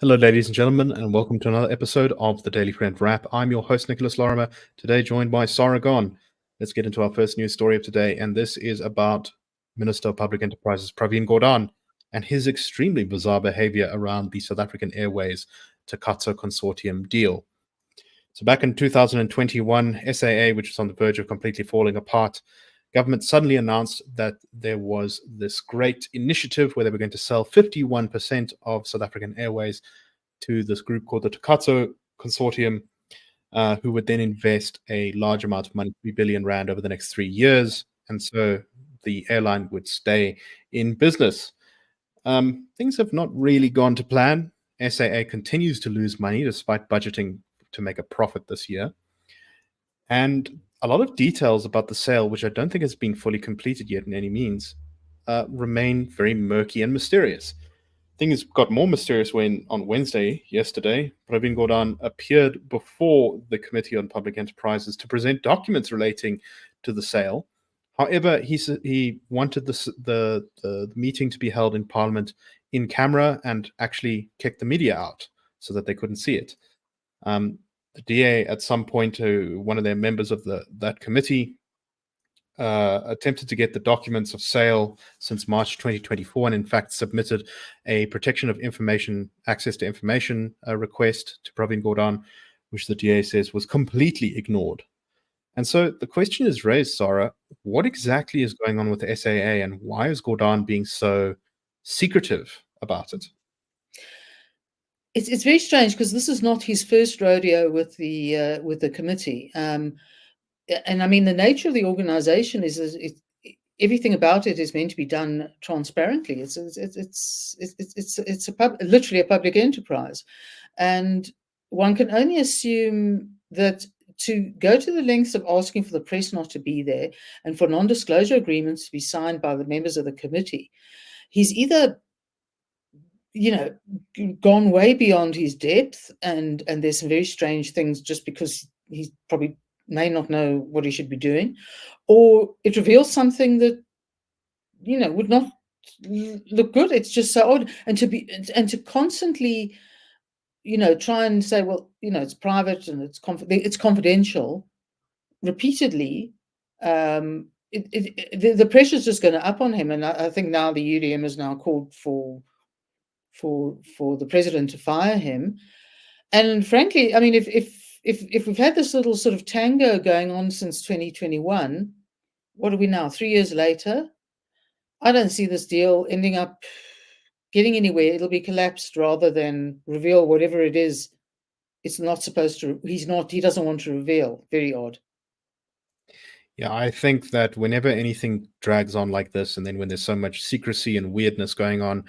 Hello, ladies and gentlemen, and welcome to another episode of the Daily Friend Wrap. I'm your host, Nicholas Lorimer, today joined by Sara Gon. Let's get into our first news story of today, and this is about Minister of Public Enterprises Pravin Gordhan and his extremely bizarre behavior around the South African Airways Takatso Consortium deal. So back in 2021, SAA, which was on the verge of completely falling apart, government suddenly announced that there was this great initiative where they were going to sell 51% of South African Airways to this group called the Takatso Consortium, who would then invest a large amount of money, 3 billion rand over the next 3 years. And so the airline would stay in business. Things have not really gone to plan. SAA continues to lose money despite budgeting to make a profit this year. And a lot of details about the sale, which I don't think has been fully completed yet in any means, remain very murky and mysterious. Things got more mysterious when, on Wednesday, yesterday, Pravin Gordhan appeared before the Committee on Public Enterprises to present documents relating to the sale. However, he wanted the meeting to be held in Parliament in camera and actually kicked the media out so that they couldn't see it. The DA, at some point, one of their members of that committee, attempted to get the documents of sale since March 2024, and in fact submitted a protection of information, access to information request to Pravin Gordhan, which the DA says was completely ignored. And so the question is raised, Sara, what exactly is going on with the SAA, and why is Gordhan being so secretive about it? It's very strange because this is not his first rodeo with the committee, and I mean the nature of the organization is everything about it is meant to be done transparently. It's literally a public enterprise, and one can only assume that to go to the lengths of asking for the press not to be there and for non-disclosure agreements to be signed by the members of the committee, he's either gone way beyond his depth, and there's some very strange things just because he probably may not know what he should be doing, or it reveals something that would not look good. It's just so odd, and to constantly try and say, well, it's private and it's confidential repeatedly. The pressure's just going to up on him, and I think now the UDM has now called for the president to fire him. And frankly, I mean, if we've had this little sort of tango going on since 2021, what are we now, 3 years later? I don't see this deal ending up getting anywhere. It'll be collapsed rather than reveal whatever it is. It's not supposed to. He doesn't want to reveal. Very odd. Yeah, I think that whenever anything drags on like this, and then when there's so much secrecy and weirdness going on,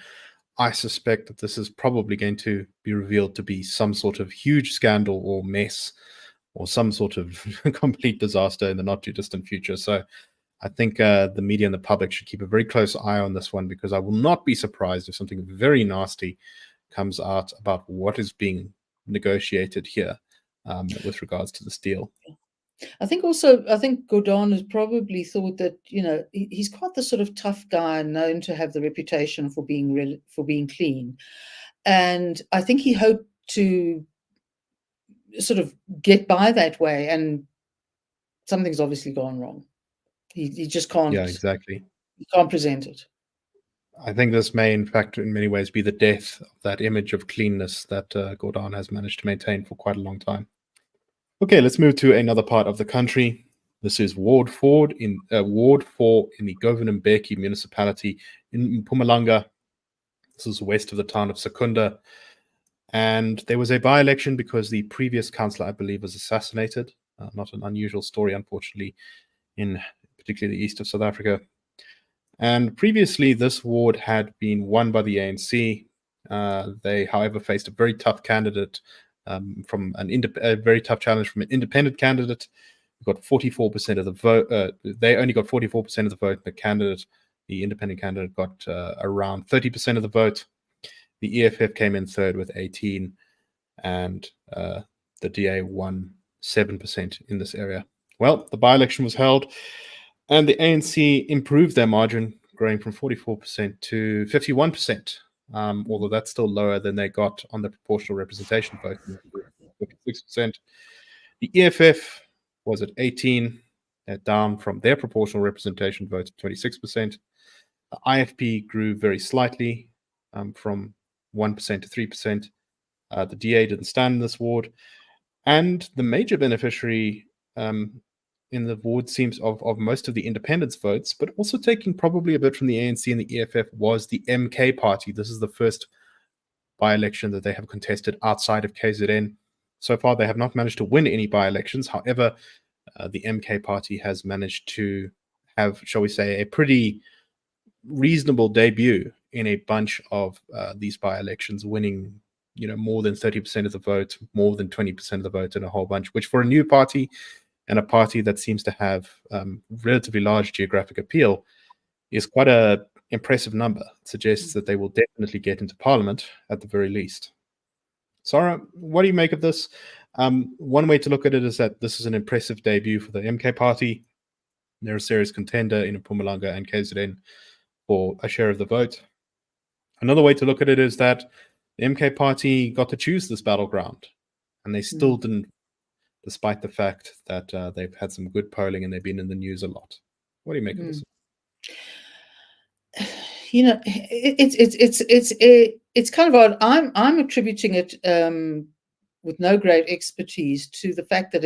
I suspect that this is probably going to be revealed to be some sort of huge scandal or mess or some sort of complete disaster in the not too distant future. So I think the media and the public should keep a very close eye on this one, because I will not be surprised if something very nasty comes out about what is being negotiated here with regards to this deal. I think Gordhan has probably thought that he's quite the sort of tough guy known to have the reputation for being clean, and I think he hoped to sort of get by that way, and something's obviously gone wrong. He just can't. Yeah, exactly. He can't present it. I think this may, in fact, in many ways, be the death of that image of cleanness that Gordhan has managed to maintain for quite a long time. Okay, let's move to another part of the country. This is Ward 4 in the Gordhan Mbeki municipality in Mpumalanga. This is west of the town of Secunda. And there was a by-election because the previous councillor, I believe, was assassinated. Not an unusual story, unfortunately, in particularly the east of South Africa. And previously, this ward had been won by the ANC. They, however, faced a very tough candidate a very tough challenge from an independent candidate. We got 44% of the vote. They only got 44% of the vote. The independent candidate, got around 30% of the vote. The EFF came in third with 18, and the DA won 7% in this area. Well, the by-election was held, and the ANC improved their margin growing from 44% to 51%, although that's still lower than they got on the proportional representation vote, 56%. The EFF was at 18, down from their proportional representation vote at 26%. The IFP grew very slightly, from 1% to 3%. The DA didn't stand in this ward. And the major beneficiary in the ward seems of most of the independents votes, but also taking probably a bit from the ANC and the EFF, was the MK party. This is the first by-election that they have contested outside of KZN. So far, they have not managed to win any by-elections. However, the MK party has managed to have, shall we say, a pretty reasonable debut in a bunch of these by-elections, winning more than 30% of the vote, more than 20% of the vote, and a whole bunch, which for a new party and a party that seems to have relatively large geographic appeal is quite a impressive number. It suggests that they will definitely get into parliament at the very least. Sara, what do you make of this? One way to look at it is that this is an impressive debut for the MK party. They're a serious contender in Mpumalanga and KZN for a share of the vote. Another way to look at it is that the MK party got to choose this battleground, and they still didn't, despite the fact that they've had some good polling and they've been in the news a lot. What do you make of this? It's kind of odd. I'm attributing it with no great expertise to the fact that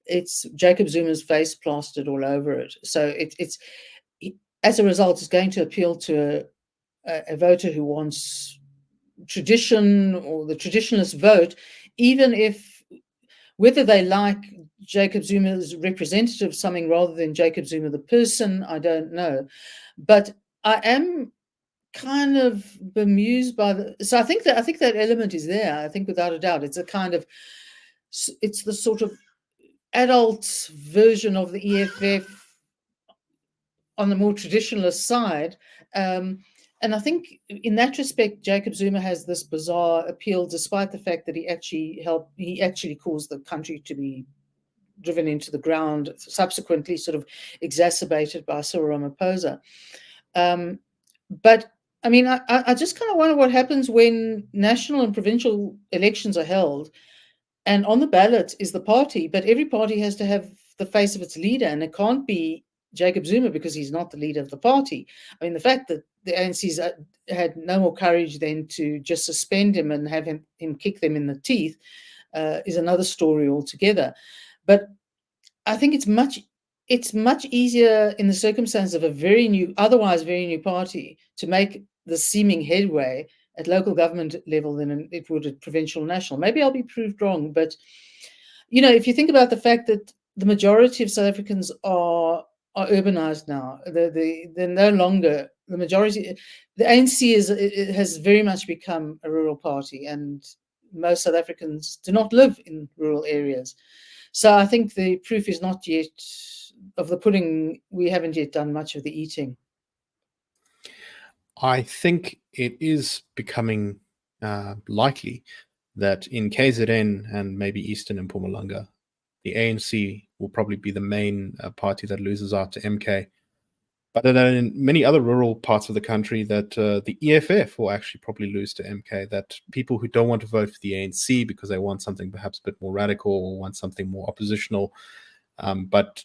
it's Jacob Zuma's face plastered all over it. So it's as a result, it's going to appeal to a voter who wants tradition or the traditionalist vote, even if whether they like Jacob Zuma's representative something rather than Jacob Zuma the person, I don't know. But I am kind of bemused by so I think that element is there. I think without a doubt, it's the sort of adult version of the EFF on the more traditionalist side. And I think in that respect, Jacob Zuma has this bizarre appeal, despite the fact that he actually caused the country to be driven into the ground, subsequently sort of exacerbated by Cyril Ramaphosa. But I mean, I just kind of wonder what happens when national and provincial elections are held, and on the ballot is the party, but every party has to have the face of its leader, and it can't be Jacob Zuma because he's not the leader of the party. I mean, the fact that the ANC's had no more courage than to just suspend him and have him kick them in the teeth is another story altogether. But I think it's much easier in the circumstance of a otherwise very new party to make the seeming headway at local government level than it would at provincial and national. Maybe I'll be proved wrong, but if you think about the fact that the majority of South Africans are urbanized now, they're no longer the majority. The ANC has very much become a rural party, and most South Africans do not live in rural areas. So I think the proof is not yet of the pudding. We haven't yet done much of the eating. I think it is becoming likely that in KZN and maybe Eastern and Mpumalanga, the ANC will probably be the main party that loses out to MK. But then in many other rural parts of the country, that the EFF will actually probably lose to MK, that people who don't want to vote for the ANC because they want something perhaps a bit more radical or want something more oppositional, but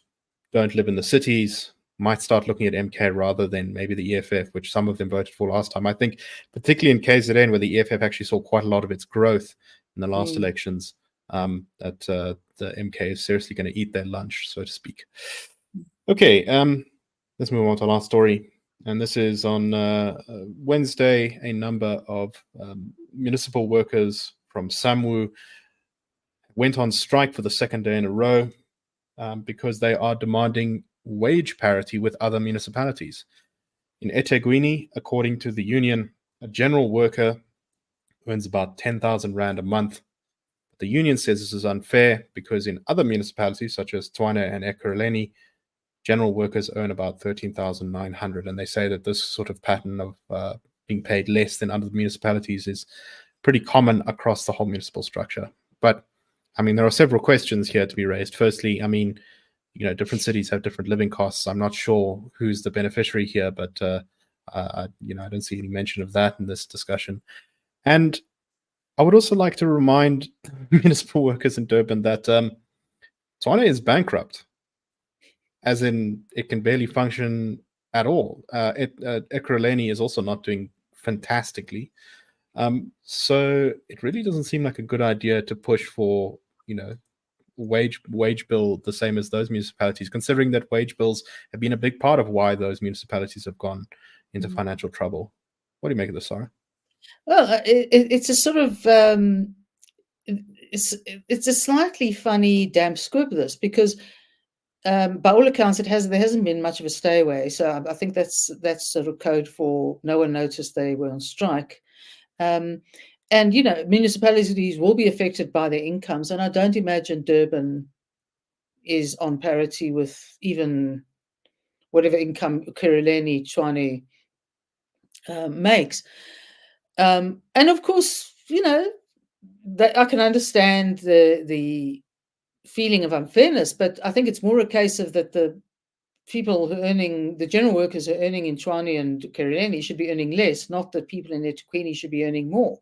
don't live in the cities, might start looking at MK rather than maybe the EFF, which some of them voted for last time. I think particularly in KZN, where the EFF actually saw quite a lot of its growth in the last elections, that the MK is seriously going to eat their lunch, so to speak. Okay, let's move on to our last story. And this is on Wednesday. A number of municipal workers from SAMWU went on strike for the second day in a row because they are demanding wage parity with other municipalities. In eThekwini, according to the union, a general worker earns about 10,000 Rand a month. The union says this is unfair because in other municipalities, such as Tshwane and Ekurhuleni, general workers earn about 13,900, and they say that this sort of pattern of being paid less than other municipalities is pretty common across the whole municipal structure. But I mean, there are several questions here to be raised. Firstly, I mean, different cities have different living costs. I'm not sure who's the beneficiary here, but I don't see any mention of that in this discussion. And I would also like to remind municipal workers in Durban that Tshwane is bankrupt, as in it can barely function at all. Ekurhuleni is also not doing fantastically. So it really doesn't seem like a good idea to push for, wage bill the same as those municipalities, considering that wage bills have been a big part of why those municipalities have gone into financial trouble. What do you make of this, Sarah? Well, it's a sort of it's a slightly funny damp squib, this, because by all accounts there hasn't been much of a stay away. So I think that's sort of code for no one noticed they were on strike. And municipalities will be affected by their incomes, and I don't imagine Durban is on parity with even whatever income Ekurhuleni Tshwane makes. And of course, that I can understand the feeling of unfairness, but I think it's more a case of that the people who are earning, the general workers who are earning in Tshwane and Ekurhuleni should be earning less, not that people in eThekwini should be earning more.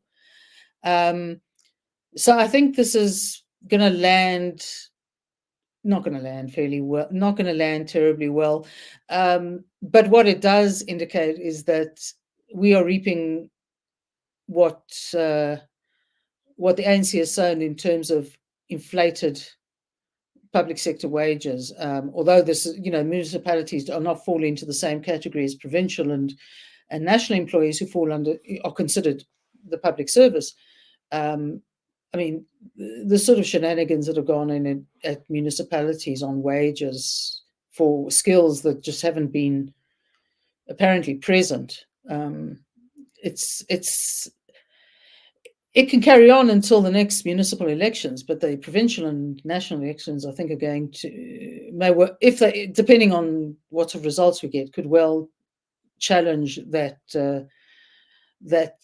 So I think this is going to land, not going to land fairly well, not going to land terribly well. But what it does indicate is that we are reaping what the ANC has sown in terms of inflated public sector wages. Although municipalities are not falling into the same category as provincial and national employees who are considered the public service. I mean, the sort of shenanigans that have gone in at municipalities on wages for skills that just haven't been apparently present. It can carry on until the next municipal elections, but the provincial and national elections, I think, are going to depending on what sort of results we get, could well challenge that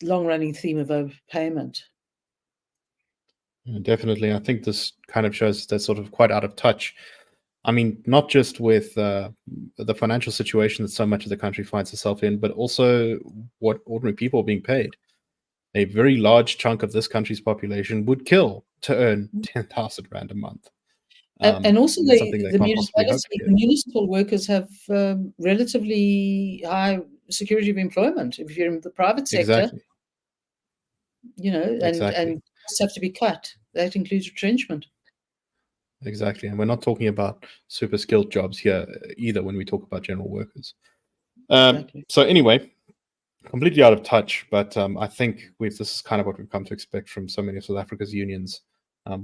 long-running theme of overpayment. Definitely. I think this kind of shows that sort of quite out of touch. I mean, not just with the financial situation that so much of the country finds itself in, but also what ordinary people are being paid. A very large chunk of this country's population would kill to earn 10,000 Rand a month. And also the municipal workers have relatively high security of employment. If you're in the private sector, and costs have to be cut. That includes retrenchment. Exactly. And we're not talking about super skilled jobs here either when we talk about general workers. Exactly. So anyway, completely out of touch, but I think this is kind of what we've come to expect from so many of South Africa's unions,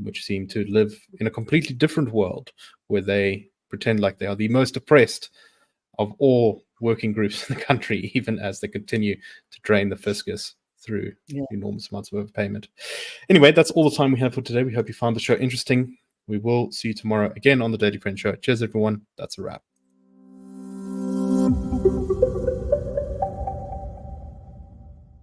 which seem to live in a completely different world where they pretend like they are the most oppressed of all working groups in the country, even as they continue to drain the fiscus through enormous amounts of overpayment. Anyway, that's all the time we have for today. We hope you found the show interesting. We will see you tomorrow again on the Daily Friend Show. Cheers, everyone. That's a wrap.